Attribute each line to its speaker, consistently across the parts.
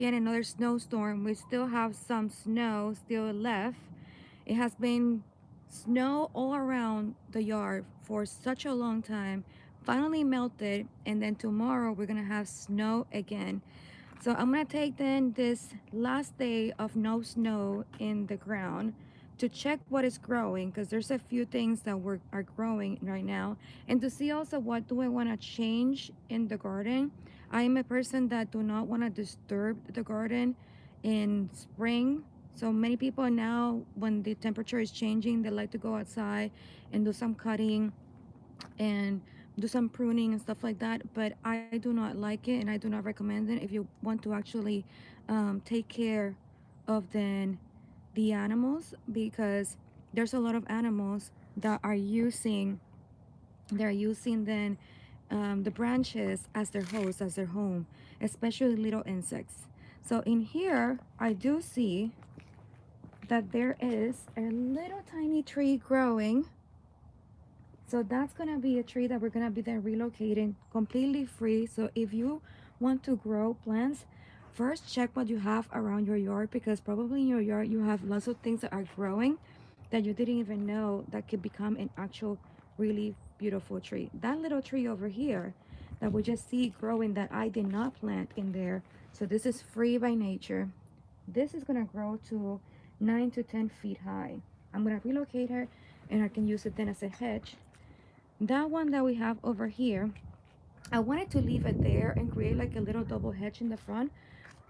Speaker 1: again another snowstorm. We still have some snow still left. It has been snow all around the yard for such a long time. Finally melted, and then tomorrow we're gonna have snow again. So I'm gonna take then this last day of no snow in the ground to check what is growing, because there's a few things that are growing right now, and to see also what do I want to change in the garden. I am a person that do not want to disturb the garden in spring. So many people now, when the temperature is changing, they like to go outside and do some cutting and do some pruning and stuff like that, but I do not like it and I do not recommend it if you want to actually take care of the animals, because there's a lot of animals that are using then the branches as their host, as their home, especially little insects. So in here I do see that there is a little tiny tree growing. So that's gonna be a tree that we're gonna be then relocating completely free. So if you want to grow plants, first check what you have around your yard, because probably in your yard you have lots of things that are growing that you didn't even know that could become an actual really beautiful tree. That little tree over here that we just see growing that I did not plant in there. So this is free by nature. This is gonna grow to 9 to 10 feet high. I'm gonna relocate her and I can use it then as a hedge. That one that we have over here, I wanted to leave it there and create like a little double hedge in the front.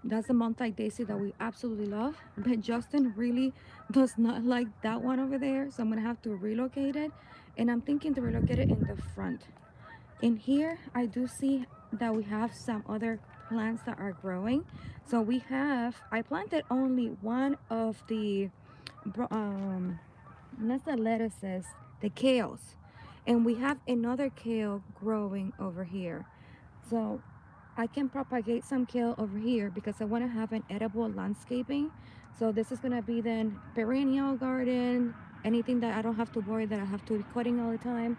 Speaker 1: That's a multi daisy that we absolutely love, but Justin really does not like that one over there, so I'm gonna have to relocate it, and I'm thinking to relocate it in the front. In here I do see that we have some other plants that are growing. So we have, I planted only one of the not the lettuces, the kales, and we have another kale growing over here. So I can propagate some kale over here because I want to have an edible landscaping. So this is going to be then perennial garden, anything that I don't have to worry that I have to be cutting all the time,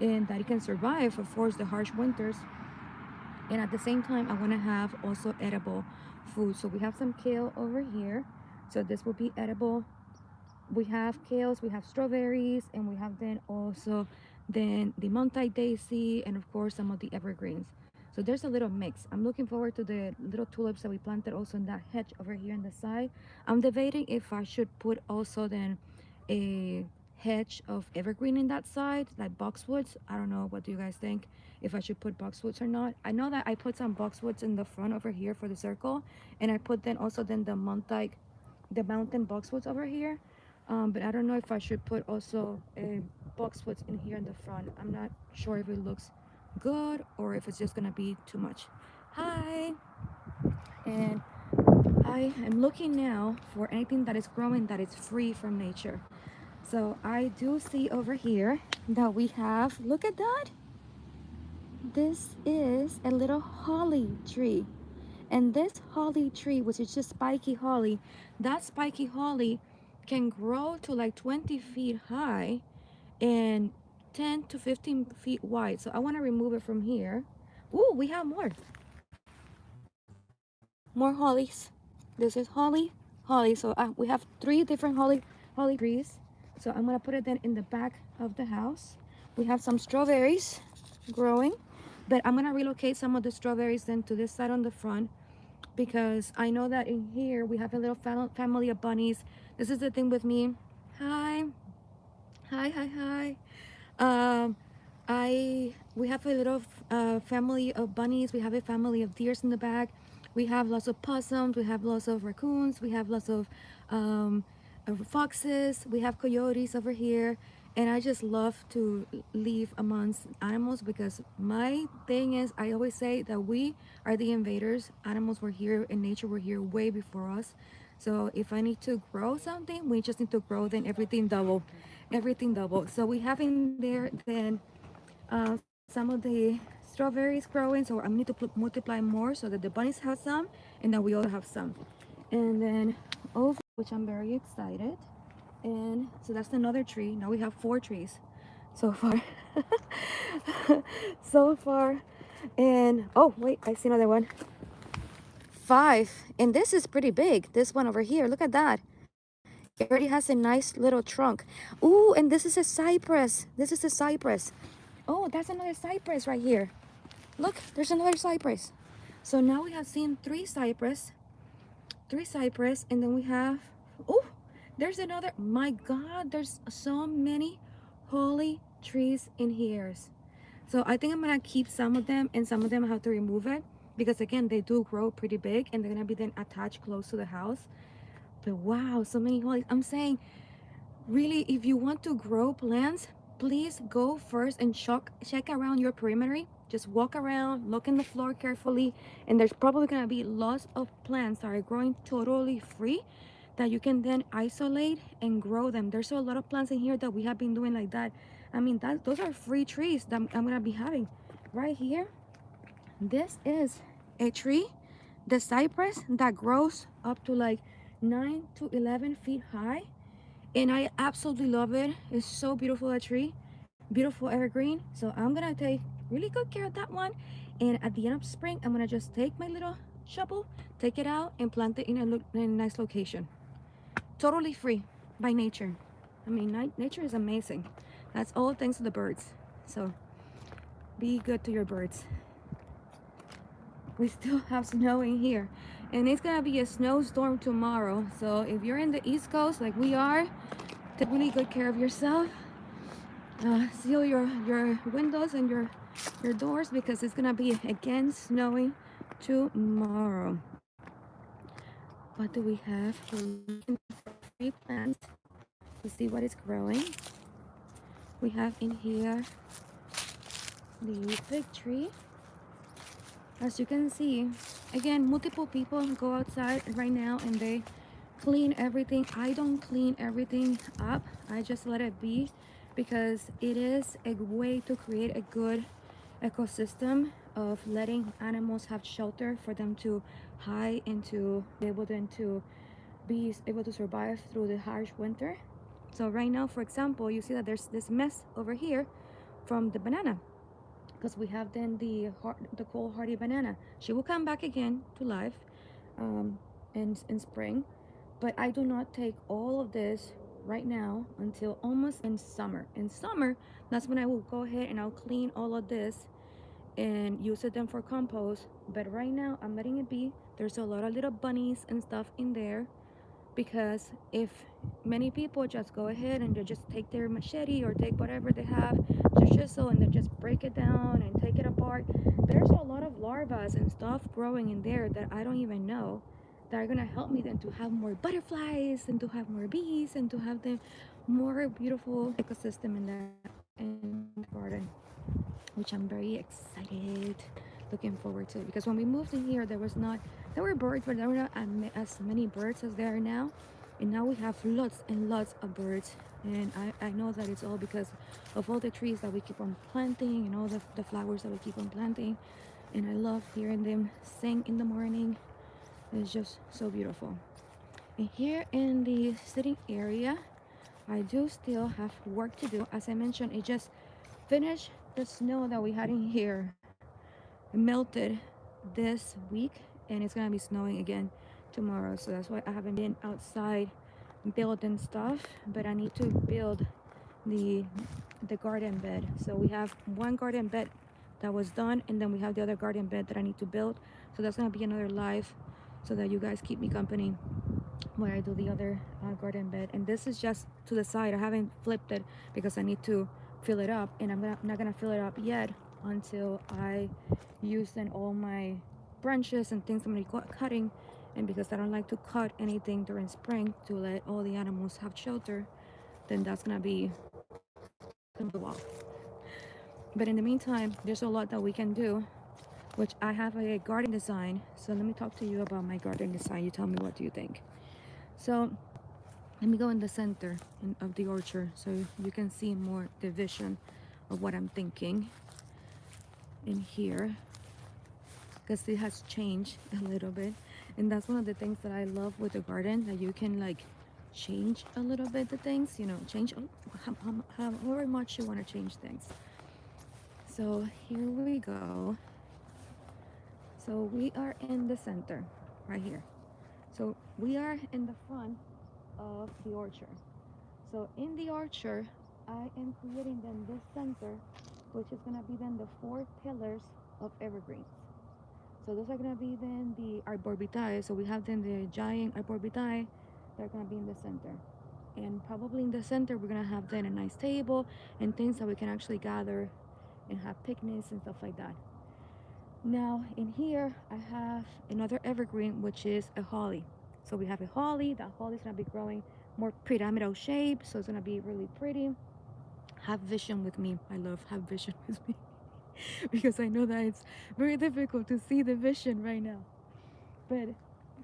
Speaker 1: and that it can survive, of course, the harsh winters. And at the same time I want to have also edible food. So we have some kale over here, so this will be edible. We have kales, we have strawberries, and we have then also then the multi daisy, and of course some of the evergreens. So there's a little mix. I'm looking forward to the little tulips that we planted also in that hedge over here on the side. I'm debating if I should put also then a hedge of evergreen in that side, like boxwoods. I don't know, what do you guys think, if I should put boxwoods or not? I know that I put some boxwoods in the front over here for the circle, and I put then also then the mountain boxwoods over here. But I don't know if I should put also a boxwoods in here in the front. I'm not sure if it looks good or if it's just gonna be too much. Hi, and I am looking now for anything that is growing that is free from nature. So I do see over here that we have, look at that. This is a little holly tree. And this holly tree, which is just spiky holly, that spiky holly can grow to like 20 feet high and 10 to 15 feet wide. So I want to remove it from here. Ooh, we have more hollies. This is holly. So we have 3 different holly trees. So I'm gonna put it then in the back of the house. We have some strawberries growing, but I'm gonna relocate some of the strawberries then to this side on the front, because I know that in here we have a little family of bunnies. This is the thing with me. Hi, hi. Um, we have a little family of bunnies. We have a family of deers in the back. We have lots of possums. We have lots of raccoons. We have lots of foxes. We have coyotes over here. And I just love to live amongst animals, because my thing is, I always say that we are the invaders. Animals were here and nature were here way before us. So if I need to grow something, we just need to grow then everything double. So we have in there then some of the strawberries growing. So I need to multiply more so that the bunnies have some and that we all have some. And then over, which I'm very excited. And so that's another tree. Now we have 4 trees so far. So far. And oh wait, I see another one. 5, and this is pretty big. This one over here, look at that. It already has a nice little trunk. Ooh, and this is a cypress. This is a cypress. Oh, that's another cypress right here. Look, there's another cypress. So now we have seen three cypress, and then we have, oh, there's another. My God, there's so many holy trees in here. So I think I'm gonna keep some of them, and some of them I have to remove it because again they do grow pretty big, and they're gonna be then attached close to the house. But wow, so many hollies. I'm saying, really, if you want to grow plants, please go first and check around your perimeter. Just walk around, look in the floor carefully, and there's probably gonna be lots of plants that are growing totally free that you can then isolate and grow them. There's a lot of plants in here that we have been doing like that. I mean, those are free trees that I'm gonna be having right here. This is a tree, the cypress, that grows up to like 9 to 11 feet high, and I absolutely love it. It's so beautiful, a tree, beautiful evergreen. So I'm gonna take really good care of that one, and at the end of spring I'm gonna just take my little shovel, take it out, and plant it in a nice location, totally free by nature. I mean, nature is amazing. That's all thanks to the birds. So be good to your birds. We still have snow in here, and it's gonna be a snowstorm tomorrow. So if you're in the East Coast like we are, take really good care of yourself. Seal your windows and your doors because it's gonna be again snowing tomorrow. What do we have? We're looking for free plants to see what is growing. We have in here the fig tree. As you can see, again, multiple people go outside right now and they clean everything. I don't clean everything up. I just let it be because it is a way to create a good ecosystem of letting animals have shelter for them to hide and to be able then to be able to survive through the harsh winter. So right now, for example, you see that there's this mess over here from the banana because we have then the cold hardy banana. She will come back again to life in spring, but I do not take all of this right now until almost in summer. In summer, that's when I will go ahead and I'll clean all of this and use it then for compost. But right now I'm letting it be. There's a lot of little bunnies and stuff in there because if many people just go ahead and they just take their machete or take whatever they have, just chisel, and then just break it down and take it apart, there's a lot of larvae and stuff growing in there that I don't even know that are gonna help me then to have more butterflies and to have more bees and to have the more beautiful ecosystem in that garden, which I'm very excited, looking forward to. Because when we moved in here, there were birds, but there were not as many birds as there are now. And now we have lots and lots of birds. And I know that it's all because of all the trees that we keep on planting and all the flowers that we keep on planting. And I love hearing them sing in the morning. It's just so beautiful. And here in the sitting area, I do still have work to do. As I mentioned, it just finished the snow that we had in here. It melted this week, and it's gonna be snowing again tomorrow. So that's why I haven't been outside building stuff, but I need to build the garden bed. So we have one garden bed that was done, and then we have the other garden bed that I need to build. So that's gonna be another live so that you guys keep me company where I do the other garden bed. And this is just to the side. I haven't flipped it because I need to fill it up, and I'm not gonna fill it up yet until I use then all my branches and things I'm gonna be cutting. And because I don't like to cut anything during spring to let all the animals have shelter, then that's gonna be go off. But in the meantime, there's a lot that we can do, which I have a garden design. So let me talk to you about my garden design. You tell me, what do you think? So let me go in the center of the orchard so you can see more the vision of what I'm thinking in here, because it has changed a little bit. And that's one of the things that I love with the garden, that you can like change a little bit the things, change however much you want to change things. So here we go. So we are in the center. right here. So we are in the front of the orchard. So in the orchard, I am creating then this center, which is gonna be then the four pillars of evergreens. So those are gonna be then the arborvitae. So we have then the giant arborvitae that are gonna be in the center. And probably in the center, we're gonna have then a nice table and things that we can actually gather and have picnics and stuff like that. Now in here, I have another evergreen, which is a holly. So we have a holly. That holly is gonna be growing more pyramidal shape, so it's gonna be really pretty. Have vision with me. I love have vision with me because I know that it's very difficult to see the vision right now. But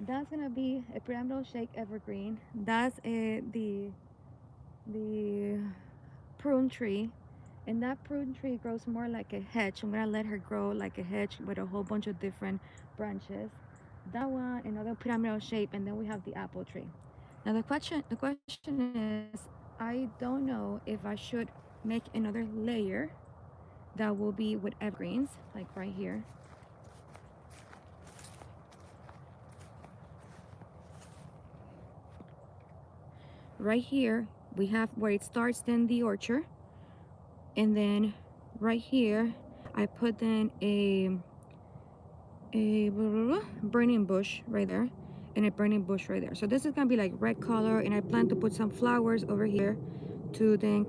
Speaker 1: that's gonna be a pyramidal shape evergreen. That's the prune tree, and that prune tree grows more like a hedge. I'm gonna let her grow like a hedge with a whole bunch of different branches. That one, another pyramidal shape, and then we have the apple tree. Now the question is, I don't know if I should make another layer that will be with evergreens, like right here. Right here, we have where it starts, then the orchard, and then right here, I put then a burning bush right there and a burning bush right there. So this is gonna be like red color, and I plan to put some flowers over here to then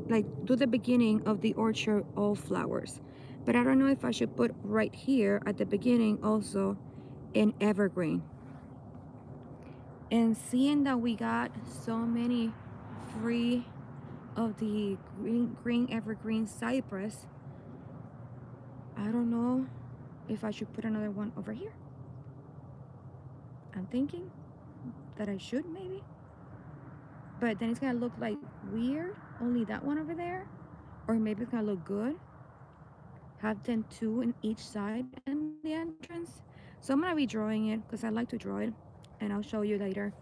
Speaker 1: like do the beginning of the orchard all flowers. But I don't know if I should put right here at the beginning also an evergreen. And seeing that we got so many free of the green evergreen cypress, I don't know if I should put another one over here. I'm thinking that I should maybe, but then it's gonna look like weird, only that one over there, or maybe it's gonna look good. Have then two in each side and the entrance. So I'm gonna be drawing it because I like to draw it, and I'll show you later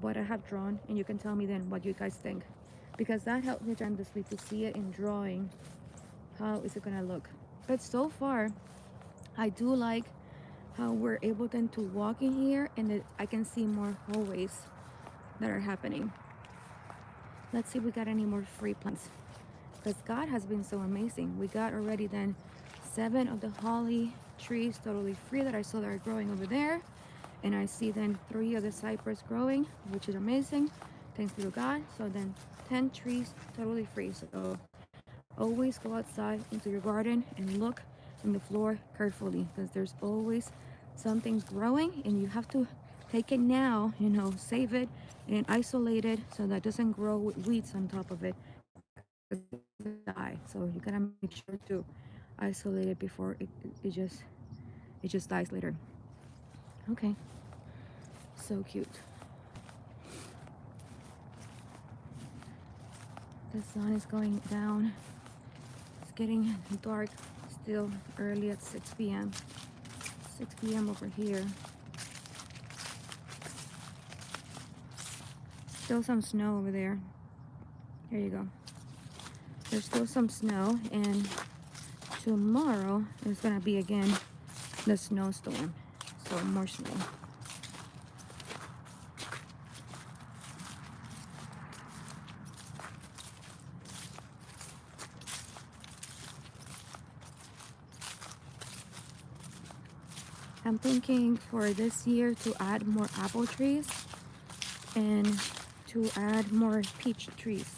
Speaker 1: what I have drawn, and you can tell me then what you guys think, because that helped me tremendously to see it in drawing. How is it gonna look? But so far, I do like how we're able then to walk in here, and that I can see more hallways that are happening. Let's see if we got any more free plants, because God has been so amazing. We got already then 7 of the holly trees totally free that I saw that are growing over there, and I see then 3 of the cypress growing, which is amazing, thanks be to God. So then 10 trees totally free. So always go outside into your garden and look in the floor carefully, because there's always something growing, and you have to take it now, save it and isolate it so that it doesn't grow with weeds on top of it, because it will die. So you gotta make sure to isolate it before it just dies later. Okay, so cute. The sun is going down. It's getting dark still early at 6 p.m. 6 p.m. over here. Still some snow over there. There you go. There's still some snow, and tomorrow is gonna be again the snowstorm. So more snow. I'm thinking for this year to add more apple trees and to add more peach trees.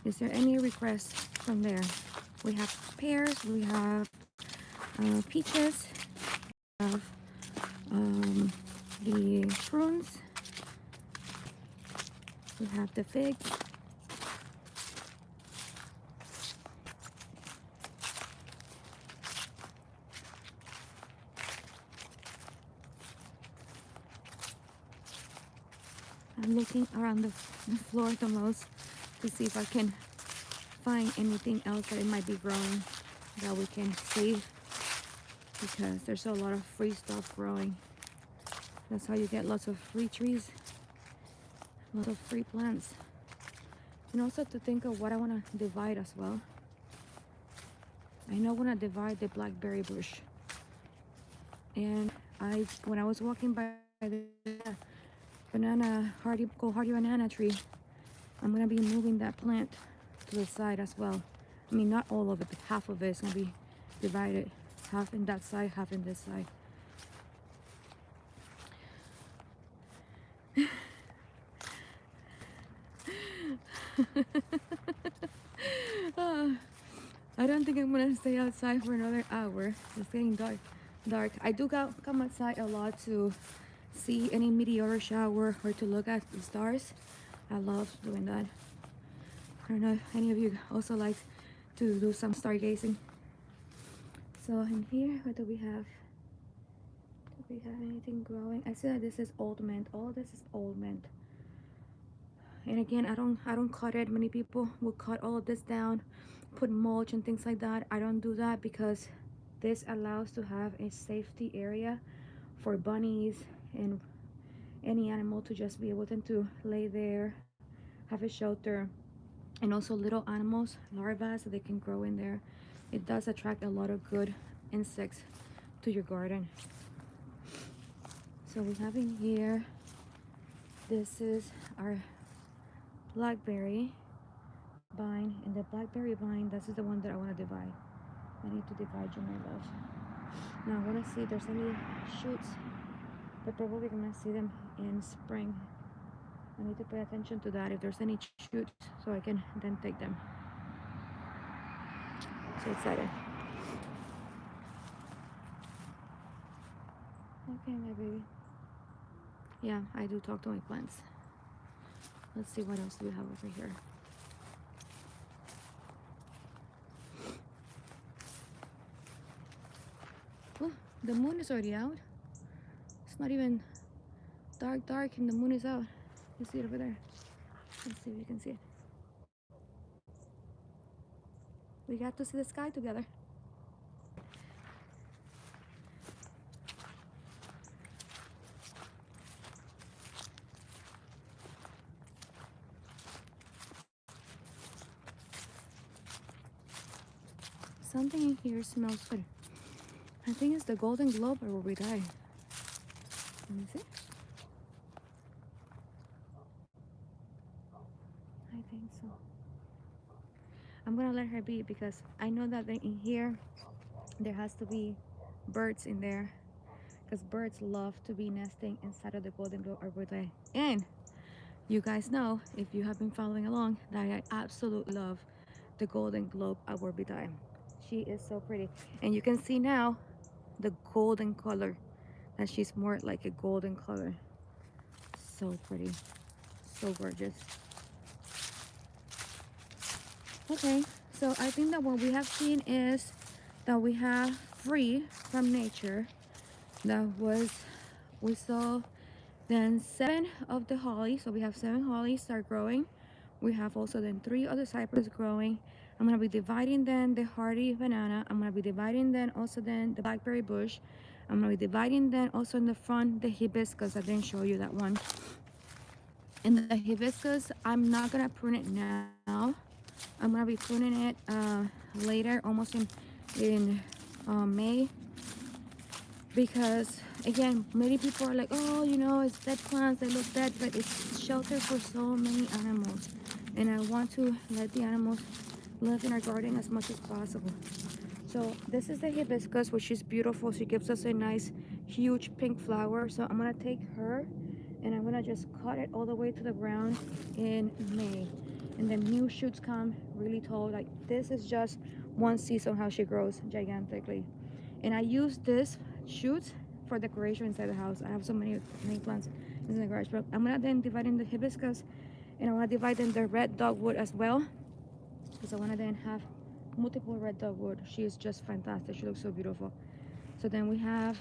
Speaker 1: Is there any requests from there? We have pears, we have peaches, we have the prunes, we have the figs. I'm looking around the floor the most to see if I can find anything else that it might be growing that we can save, because there's a lot of free stuff growing. That's how you get lots of free trees, lots of free plants. And also to think of what I want to divide as well. I know I want to divide the blackberry bush, and when I was walking by the hardy banana tree, I'm gonna be moving that plant to the side as well. I mean, not all of it, but half of it is gonna be divided, half in that side, half in this side. Ah, I don't think I'm gonna stay outside for another hour. It's getting dark. I do come outside a lot to see any meteor shower or to look at the stars. I love doing that. I don't know if any of you also like to do some stargazing. So in here, what do we have? Do we have anything growing? I see that this is old mint. All this is old mint. And again, I don't cut it. Many people will cut all of this down, put mulch and things like that. I don't do that because this allows to have a safety area for bunnies and any animal to just be able to lay there, have a shelter, and also little animals, larvae, so they can grow in there. It does attract a lot of good insects to your garden. So we have in here, this is our blackberry vine, and the blackberry vine, this is the one that I want to divide. I need to divide you, my love. Now I want to see if there's any shoots, but probably gonna see them in spring. I need to pay attention to that, if there's any shoots, so I can then take them. So excited. Okay, my baby. Yeah, I do talk to my plants. Let's see what else do we have over here. Oh, the moon is already out. It's not even dark and the moon is out. You see it over there? Let's see if you can see it. We got to see the sky together. Something in here smells good. I think it's the golden globe or will we die. Let me see. I think so. I'm gonna let her be because I know that in here there has to be birds in there, because birds love to be nesting inside of the golden globe arbor. And you guys know, if you have been following along, that I absolutely love the golden globe arborvitae. She is so pretty, and you can see now the golden color, that she's more like a golden color. So pretty, so gorgeous. Okay, so I think that what we have seen is that we have free from nature. That was, we saw then 7 of the holly, so we have 7 hollies start growing. We have also then 3 other cypress growing. I'm gonna be dividing then the hardy banana. I'm gonna be dividing then also then the blackberry bush. I'm gonna be dividing then also in the front the hibiscus. I didn't show you that one. And the hibiscus, I'm not gonna prune it now. I'm gonna be pruning it later, almost in May, because again, many people are like, oh, you know, it's dead plants, they look dead, but it's shelter for so many animals, and I want to let the animals live in our garden as much as possible. So this is the hibiscus, which is beautiful. She gives us a nice huge pink flower. So I'm gonna take her and I'm gonna just cut it all the way to the ground in May, and then new shoots come really tall. Like this is just one season how she grows gigantically. And I use this shoots for decoration inside the house. I have so many plants in the garage, but I'm gonna then divide in the hibiscus, and I want to divide in the red dogwood as well, because I want to then have multiple red dogwood. She is just fantastic. She looks so beautiful. So then we have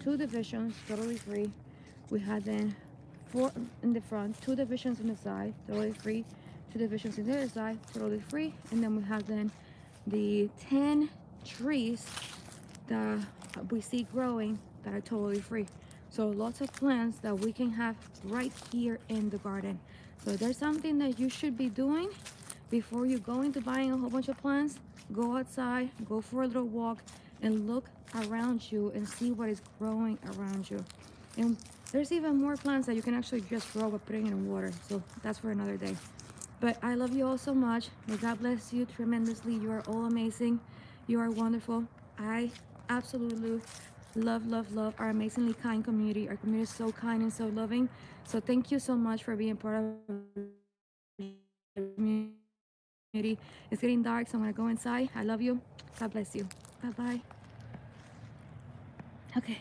Speaker 1: 2 divisions totally free. We have then 4 in the front, 2 divisions on the side totally free, 2 divisions in the other side totally free, and then we have then the 10 trees that we see growing that are totally free. So lots of plants that we can have right here in the garden. So there's something that you should be doing before you go into buying a whole bunch of plants. Go outside, go for a little walk, and look around you and see what is growing around you. And there's even more plants that you can actually just grow by putting it in water. So that's for another day. But I love you all so much. May God bless you tremendously. You are all amazing. You are wonderful. I absolutely love our amazingly kind community. Our community is so kind and so loving. So thank you so much for being part of the community. It's getting dark, so I'm gonna go inside. I love you. God bless you. Bye bye. Okay.